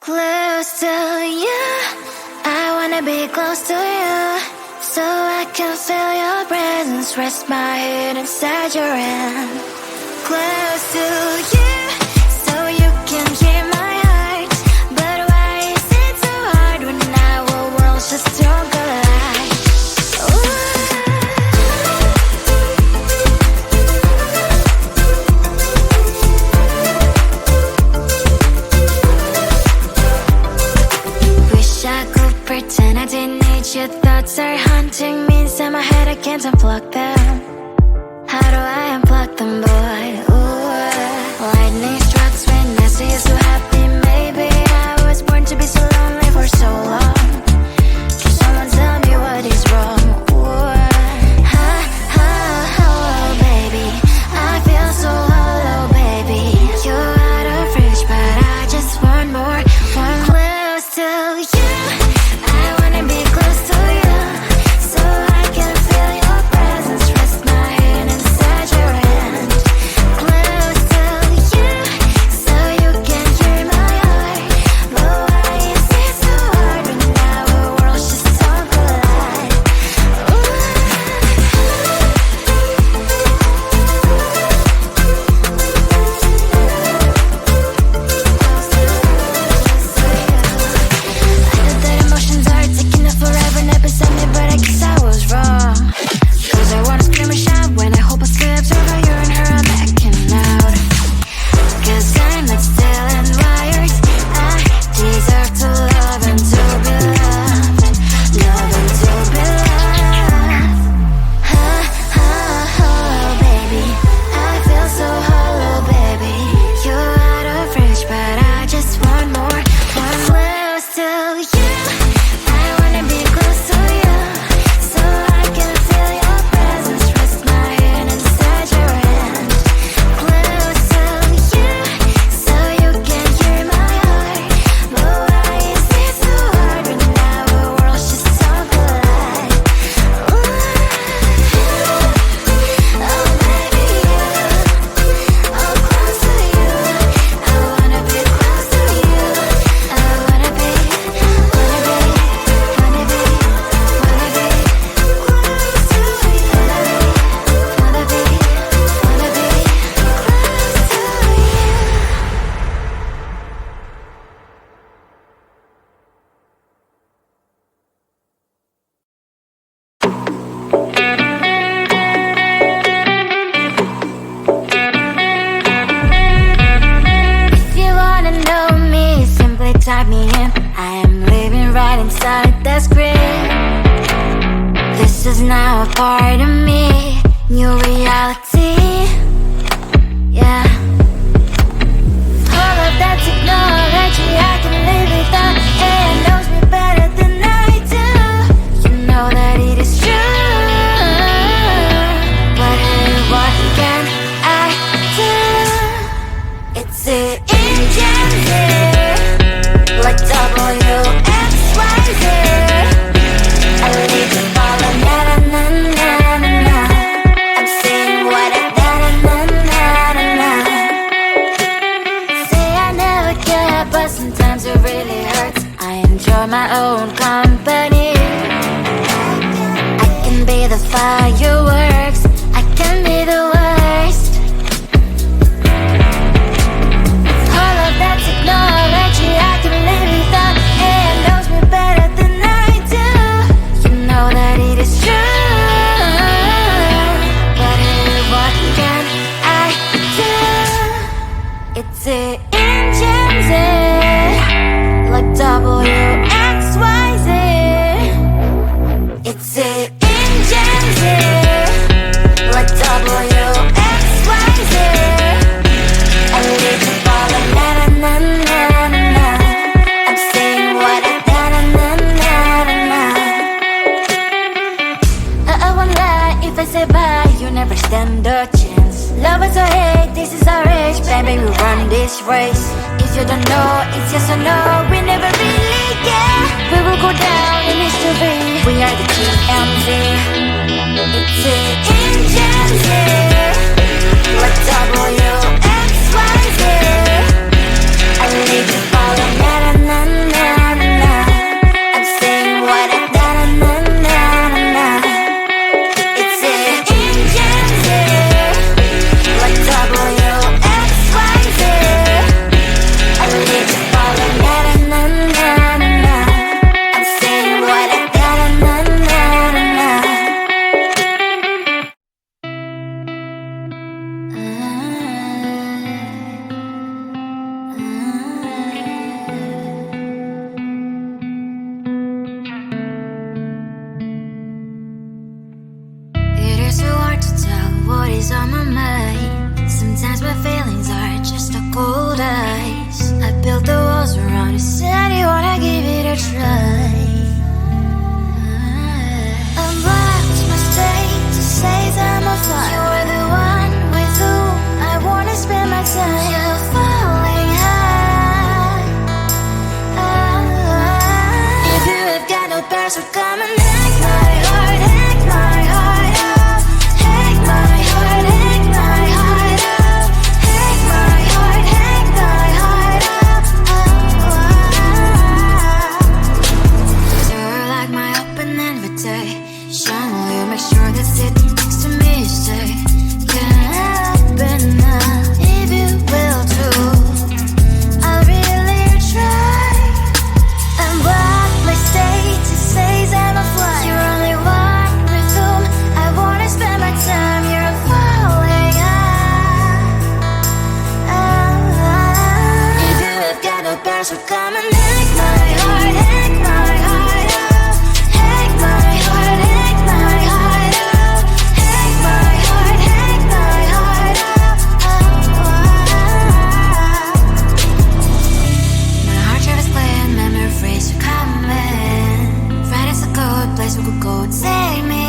Close to you, I wanna be close to you, so I can feel your presence, rest my head inside your hand. Close to you, so you can hear my heart, but why is it so hard when our worlds just don't collide? Pretend I didn't need your thoughts are haunting me inside my head, I can't unplug them. How do I unplug them, boy? Ooh, lightning strikes when I see you so happy. Maybe I was born to be so lonely for so long. Can someone tell me what is wrong? Ooh, oh, baby, I feel so hollow, baby. You're out of reach, but I just want more, one close to you. Type me in, I am living right inside the screen. This is now a part of me, new reality. Yeah. All of that technology I can live without, and it knows me better than I do. You know that it is true, but hey, what can I do? It's an engine like W-X-Y-Z. I leave you falling, na-na-na-na-na-na. I'm saying what I na-na-na-na-na. Say I never care, but sometimes it really hurts. I enjoy my own company. I can be the fireworks, I can be the worst. All of that technology I can live without, and it knows me better than I do. You know that it is true, but hey, what can I do? It's an engine like W-X-Y-Z. It's an engine like W-X-Y-Z. I leave you falling, na-na-na-na-na-na. I'm saying what I na-na-na-na-na. I won't lie if I say bye, you never stand a chance. Love is or hate, this is our age, baby, we run this race. If you don't know, it's yes or no, we never really care. We will go down in history, we are the TMZ. It's an engine like W-X-Y-Z. I leave you falling, na-na-na. try. I'm lost, my state to say that I'm fine. You are the one with whom I wanna spend my time. You're falling high. If you have got no parents, so come and hack my heart, hack my heart out. Hack my heart, hack my heart out. Hack my heart, hack my heart out. You're like my open invitation. Will you make sure that sitting next to me is safe? Can't open up if you will too. I'll really try. And what my state to say that I'm fly. You're only one with whom I wanna spend my time. You're falling high. If you have got no parents, so come and hack my heart, hack my heart out. Hack my heart, hack my heart out. Hack my heart, hack my heart out. My heart drive is playing memories are coming. Friday's a good place we could go and save me.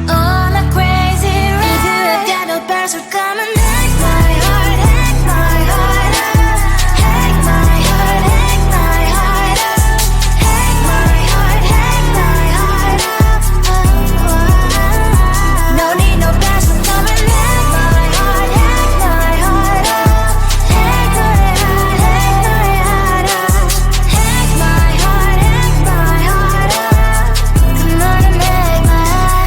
On a crazy ride. If you have got no parents, so come and hack my heart, hack my heart out. Hack my heart, hack my heart out. Hack my heart, hack my heart out. No need no parents, so come and hack my heart, hack my heart out. Hack my heart, hack my heart out. Hack my heart, hack my heart out. Come on and make my heart.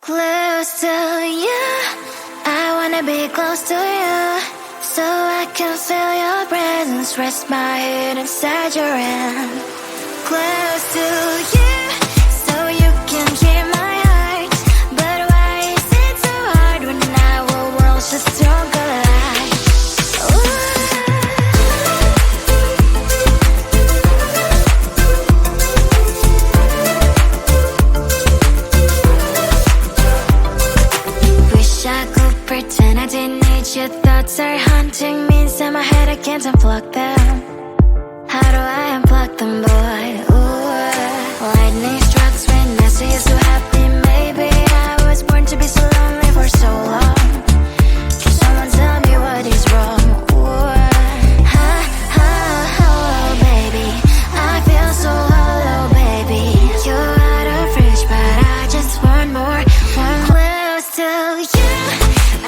Close to you, I wanna be close to you, so I can feel your presence. Rest my head inside your hand. Close to you, so you can hear my heart. But why is it so hard when our worlds just don't collide? Wish I could pretend I didn't need your thoughts are haunting me inside my head. I can't unplug them. How do I unplug them, boy? Ooh, lightning strikes when I see you so happy. Maybe I was born to be so lonely for so long. Can someone tell me what is wrong? Ooh, oh, baby, I feel so hollow, baby. You're out of reach, but I just want more. Close to you,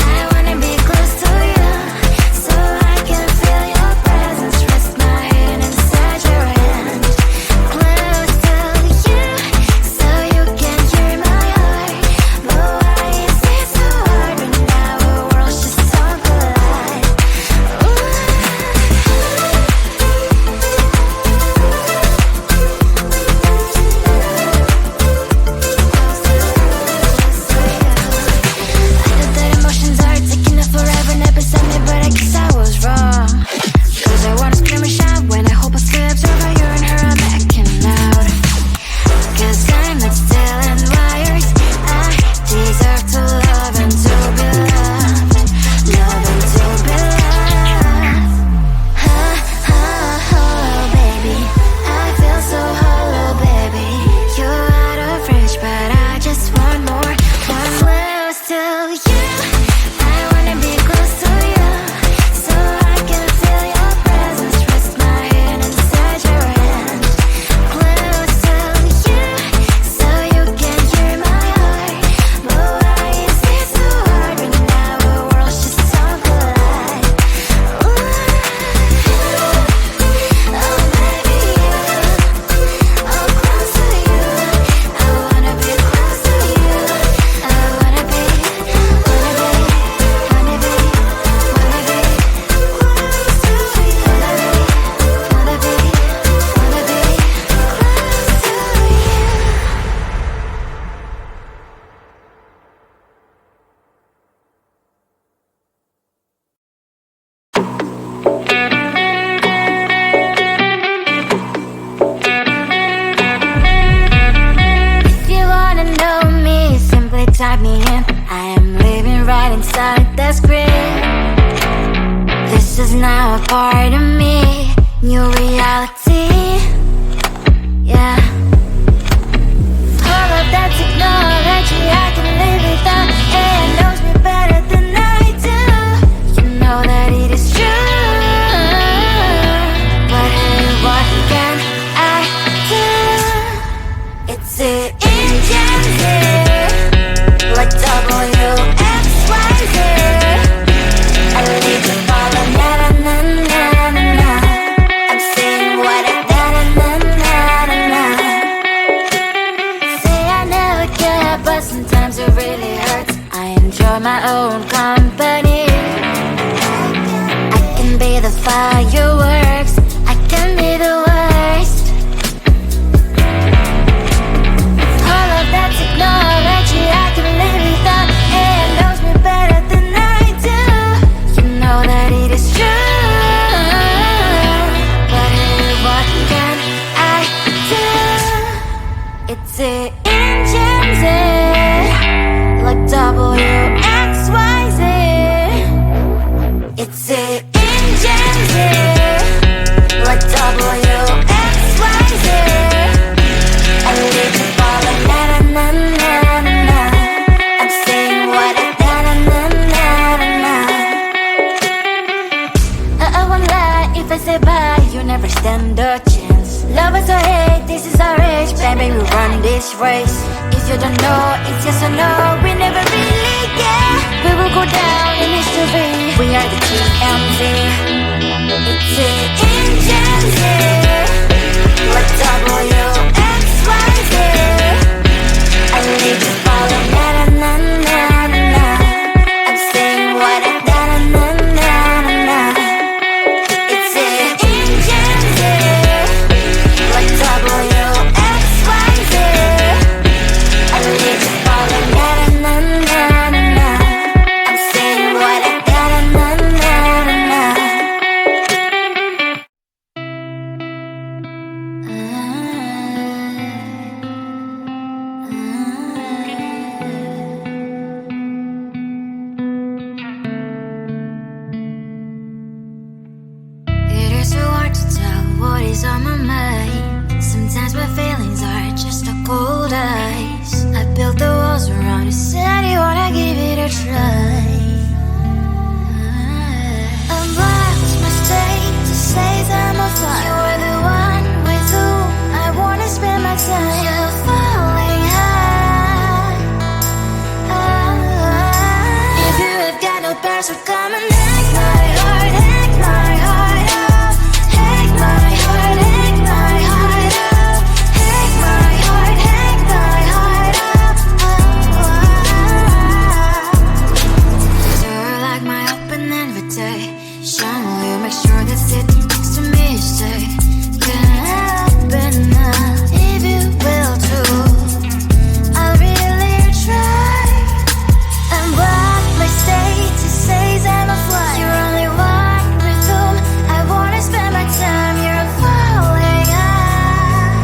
I wanna be close to you, so I can feel your presence. Rest my head inside your hand. is now a part of me. New reality, yeah. All of that technology I can live without. AI knows me better than I do. You know that it is true. But hey, what can I do? It's the engines here, like WXYZ. I leave you falling, na na na na na na. I'm saying what I na na na na na na. Say I never care, but sometimes it really hurts. I enjoy my own company. I can be the fireworks, I can be the worst. All of that technology I can live without. AI knows me better than I do. You know that it is true. But hey, what can I do? It's the engines, like WXYZ. It's the engines, like WXYZ. I leave you falling, na na na na na na. I'm saying what I na na na na na na. I won't lie if I say bye, you never stand a chance. Love us or hate, this is our age, baby, we run this race. If you don't know, it's yes or no, we never really get. We will go down in history, we are the TMZ. It's the engines here, like WXYZ. I leave you falling, na na na na na na. I'm saying what I na na na na na na. It's the engines here, like WXYZ. I leave you falling, na na na na na na. I'm saying what I na na na na na na. It is so hard to tell what is on my mind. Sometimes my feelings are just a cold ice. I built the walls around you, said you wanna give it a try. I'm lost, mistake to say that I'm a fly. You are the one with whom I wanna spend my time. You're falling high. If you have got no parents, so come and hack my heart, hack my heart out. Hack my heart, hack my heart out. Hack my heart, hack my heart out. You're like my open invitation. Will you make sure that sitting next to me is safe? Can't open up if you will too. I'll really try. And what my status says I'm a fly. You're only one with whom I wanna spend my time. You're falling high.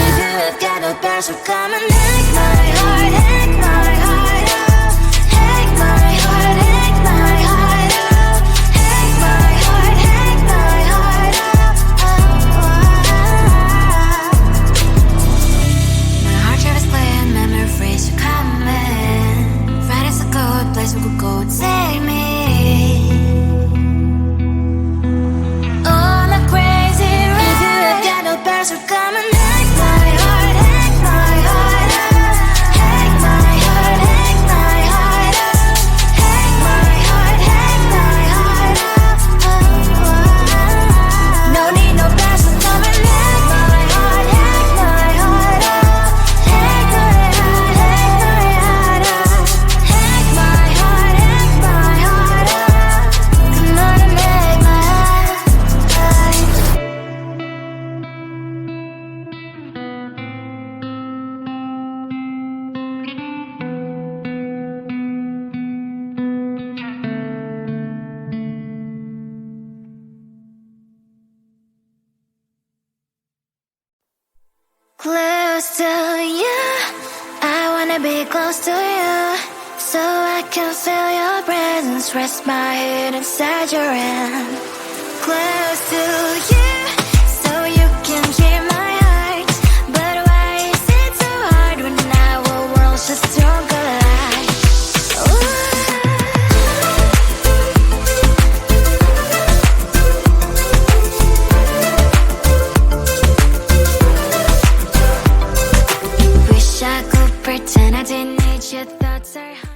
If you have got no parents, so come and hack my heart, hack my heart out. Hack my heart, hack my heart out. Hack my heart, hack my heart out. My heart travels playing memories are coming. Right as a good place we could go and take me. On a crazy ride. If you have got no parents, so come and hack my heart, hack my heart out. Hack my heart, hack my heart out. Hack my heart, hack my heart out. No need no parents, so come and hack my heart, hack my heart out. Hack my heart, hack my heart out. Hack my heart, hack my heart out. Come on and make my heart. Close to you, I wanna be close to you. So I can feel your presence, rest my head inside your hand. Close to you, so you can hear my heart. But why is it so hard when our worlds just don't collide? Wish I could pretend I didn't need your thoughts are